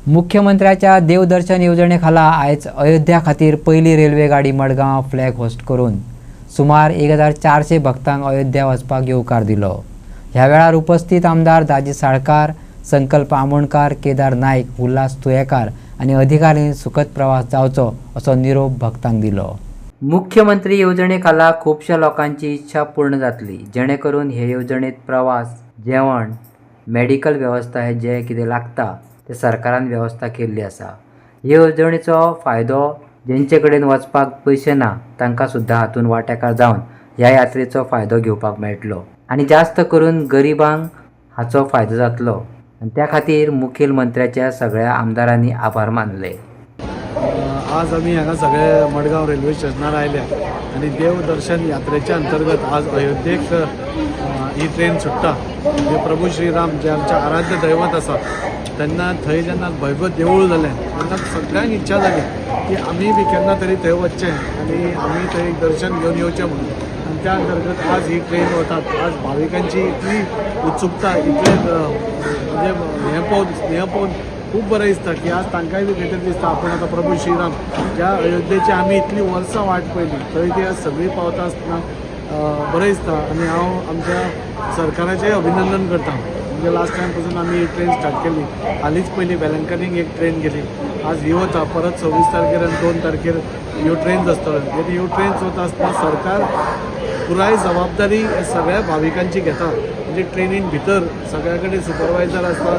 मुख्यमंत्र्याच्या देवदर्शन येवजणेखाला आयज अयोध्या खातीर पहिली रेल्वे गाडी मडगांव फ्लॅग होस्ट करून सुमार 1400 भक्तांक अयोध्या वचपाक येवकार दिलो। ह्या वेळार उपस्थित आमदार दाजी साळकार, संकल्प आमोणकार, केदार नाईक, उल्हास तुयेकार आनी अधिकाऱ्यांनी सुखद प्रवास जावचो असो निरोप भक्तांक दिलो। मुख्यमंत्री येवजणेखाला खूबशा लोकांची इच्छा पूर्ण जातली, जेणे करून हे येवजणेत प्रवास, जेवण, मेडिकल वेवस्था हे जे कितें लागता ते सरकारान वेवस्था केल्ली आसा। हे येवजणेचो फायदो जेंचे कडेन वचपाक पयशे ना तांकां सुद्दां हातून वांटेकार जावन ह्या यात्रेचो फायदो घेवपाक मेळटलो आनी जास्त करून गरिबांक हाचो फायदो जातलो आनी त्या खातीर मुखेलमंत्र्याच्या सगळ्या आमदारांनी आभार मानले। आज आम्ही हांगा सगळे मडगांव रेल्वे स्टेशनार आयल्या आणि देवदर्शन यात्रेच्या अंतर्गत आज अयोध्येक ही ट्रेन सुट्टा। जे प्रभू श्रीराम जे आमचे आराध्य दैवत आसा तेन्ना थंय जेन्ना भव्य देवूळ जालें तेन्ना सगळ्यांक इच्छा जाली की आमी बी केन्ना तरी थंय वचचें आनी आमी थंय दर्शन घेवन येवचें म्हणून। आनी त्या अंतर्गत आज ही ट्रेन वतात। आज भाविकांची इतली उत्सुकता, इतले म्हणजे हें पळोवन खूप बरं दिसता की आज तांकांय बी कितें दिसता आपण आता प्रभू श्रीराम ज्या अयोध्येची आमी इतली वर्सां वाट पयली थंय ती आज सगळीं पावता आसतना बरें दिसता। आनी हांव आमच्या सरकाराचेंय अभिनंदन करता। म्हणजे लास्ट टायम पासून आमी ही ट्रेन स्टार्ट केली, हालींच पयली वेलंकनीक एक ट्रेन गेली, आज ही वता, परत 26 तारखेर आनी 2 तारखेर ह्यो ट्रेन्स आसतल्यो। आनी ह्यो ट्रेन्स वता आसतना सरकार पुराय जबाबदारी सगळ्या भाविकांची घेता। म्हणजे ट्रेनीन भितर सगळ्या कडेन सुपरवायझर आसता,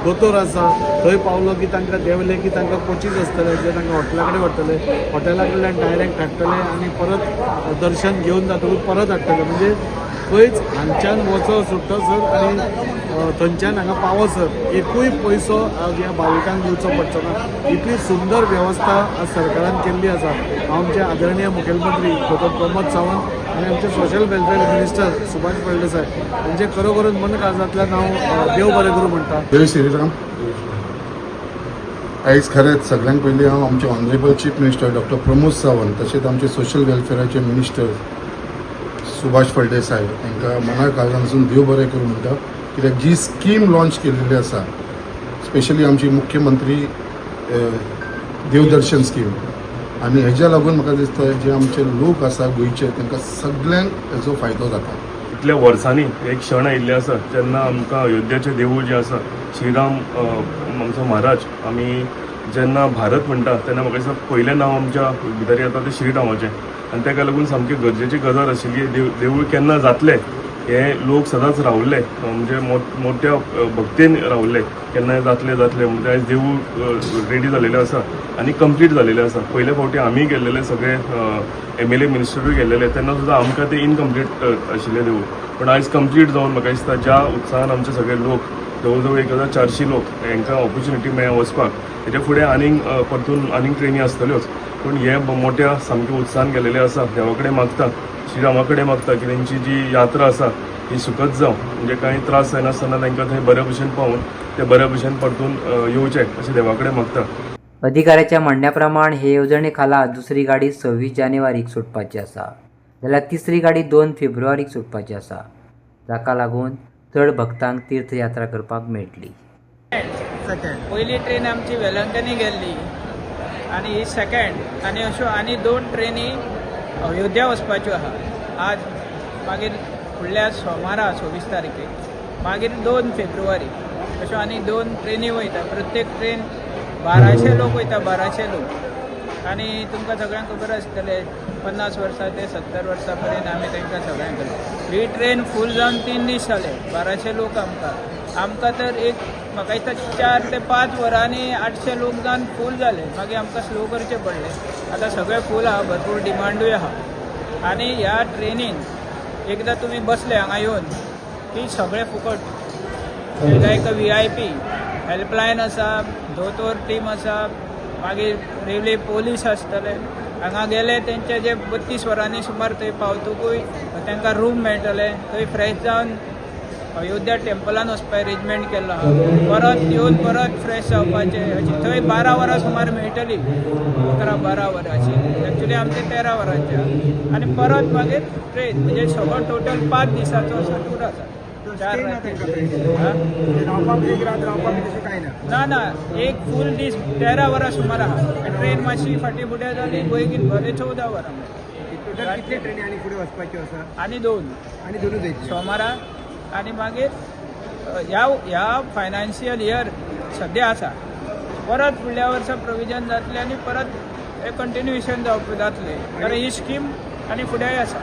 दोतोर आसा, थंय पावलो की तांकां देंवले की तांकां कोचीस आसतले जे तांकां हॉटेला कडेन व्हरतले, हॉटेला कडल्यान डायरेक्ट हाडटले आनी परत दर्शन घेवन जातकूच परत हाडटले। म्हणजे खंयच हांगच्यान वचो सुट्टसर आनी थंयच्यान हांगा पावसर एकूय पयसो ह्या भाविकांक दिवचो पडचो ना। इतली सुंदर वेवस्था आज सरकारान केल्ली आसा। आमचे आदरणीय मुखेलमंत्री डॉ प्रमोद सावंत आनी आमचे social welfare minister Subhash Phaldesai हांचे खरोखरच मन काळजांतल्यान हांव देव बरें करूं म्हणटा। जय श्रीराम। आयज खरेंच सगळ्यांत पयलीं हांव आमचे ऑनरेबल चीफ मिनिस्टर डॉ प्रमोद सावंत तशेंच आमचे सोशल वेलफेअराचे मिनिस्टर सुभाष फळदेसाय हांकां मना काळजांतसून देव बरें करूं म्हणटा। कित्याक जी स्कीम लॉन्च केलेली आसा स्पेशली आमची मुख्यमंत्री देवदर्शन स्कीम, आनी हेज्या लागून म्हाका दिसता जे आमचे लोक आसा गोंयचे तांकां सगळ्यांक हेजो फायदो जाता। इतल्या वर्सांनी एक क्षण आयिल्ले आसा जेन्ना आमकां अयोध्येचें देवूळ जें आसा, श्रीराम आमचो महाराज, आमी जेन्ना भारत म्हणटा तेन्ना म्हाका दिसता पयलें नांव आमच्या भितर येता तें श्रीरामाचें आनी ताका लागून सामकी गरजेची गजाल आशिल्ली। देवूळ केन्ना जातलें हे लोक सदांच रावल्ले, म्हणजे मोठ्या भक्तीन रावल्ले, केन्नाय जातले म्हणजे आयज देवूळ रेडी जालेलें आसा आनी कंप्लीट जालेलें आसा। पयले फावटी आमी गेल्लेले सगळे MLA मिनिस्टरूय गेल्लेले तेन्ना सुद्दां आमकां तें इनकम्प्लीट आशिल्लें देवूळ, पण आयज कंप्लीट जावन म्हाका दिसता ज्या उत्साहान आमचे सगळे लोक जवळ जवळ 1400 लोक हांकां ऑपॉर्च्युनिटी मेळ्ळ्या वचपाक, तेच्या फुडें आनीक परतून आनीक ट्रेनी आसतल्योच, पण हे मोठ्या सामके उत्साहान गेलेले आसा। देवा कडेन मागता, श्रीरामा कडेन मागता की तेंची जी यात्रा आसा ही सुखद जावं, म्हणजे कांय त्रास जायनासतना तांकां थंय बऱ्या भशेन पावून ते बऱ्या भशेन परतून येवचें अशें देवा कडेन मागता। अधिकाऱ्याच्या म्हणण्या प्रमाण हे येवजणे खाला दुसरी गाडी 26 जानेवारीक सुटपाची आसा, जाल्यार तिसरी गाडी 2 फेब्रुवारीक सुटपाची आसा, जाका लागून चड भक्तांक तीर्थयात्रा करपाक मेळटली। पयली ट्रेन आमची वेलंकनी गेल्ली आनी ही सेकंड, आनी अश्यो आनी 2 ट्रेनी अयोध्या वचपाच्यो आहा। आज मागीर फुडल्या सोमारा 26 तारखेक मागीर 2 फेब्रुवारी अश्यो आनी 2 ट्रेनी वयता। प्रत्येक ट्रेन 1200 लोक वयता, 1200 लोक। आनी तुमकां सगळ्यांक खबर आसतलें 50 वर्सां ते 70 वर्सां पर्यंत आमी तांकां सगळ्यांक केलें। ही ट्रेन फूल जावन 3 दीस जाले, 1200 लोक आमकां तर एक म्हाका दिसता 4 ते 5 वरांनी 800 लोक जावन फूल जाले। मागीर आमकां स्लो करचें पडलें। आतां सगळें फूल आहा, भरपूर डिमांडूय आहा। आनी ह्या ट्रेनीन एकदां तुमी बसले हांगा येवन की सगळें फुकट, लायक VIP हेल्पलायन आसा, दोतोर टीम आसा, मागीर रेल्वे पोलीस आसतले। हांगा गेले तेंचे जे 32 वरांनी सुमार थंय पावतकूय तांकां रूम मेळटले, थंय फ्रेश जावन अयोध्या टेम्पलान वचपा अरेंजमेंट केल्लो आहा। परत येवन परत फ्रेश जावपाचें अशी थंय 12 वरां सुमार मेळटली, 11-12 वरां अशी। एक्चुली आमचे 13 वरांचे आहा आनी परत मागीर ट्रेन, म्हणजे सगळो टोटल 5 दिसाचो असो टूर आसा। 4 ना ना एक फूल दीस 13 वरां सुमार आहा ट्रेन मातशी फाटी फुडें जाली बेगीन भले 14 वरां कितले ट्रेनी आनी फुडें वचपाच्यो आसा आनी दोन सोमारा आनी मागीर ह्या फायनान्शियल इयर सद्या आसा परत फुडल्या वर्सा प्रोविजन जातलें आनी परत कंटिन्युएशन जातलें कारण ही स्कीम आनी फुडेंय आसा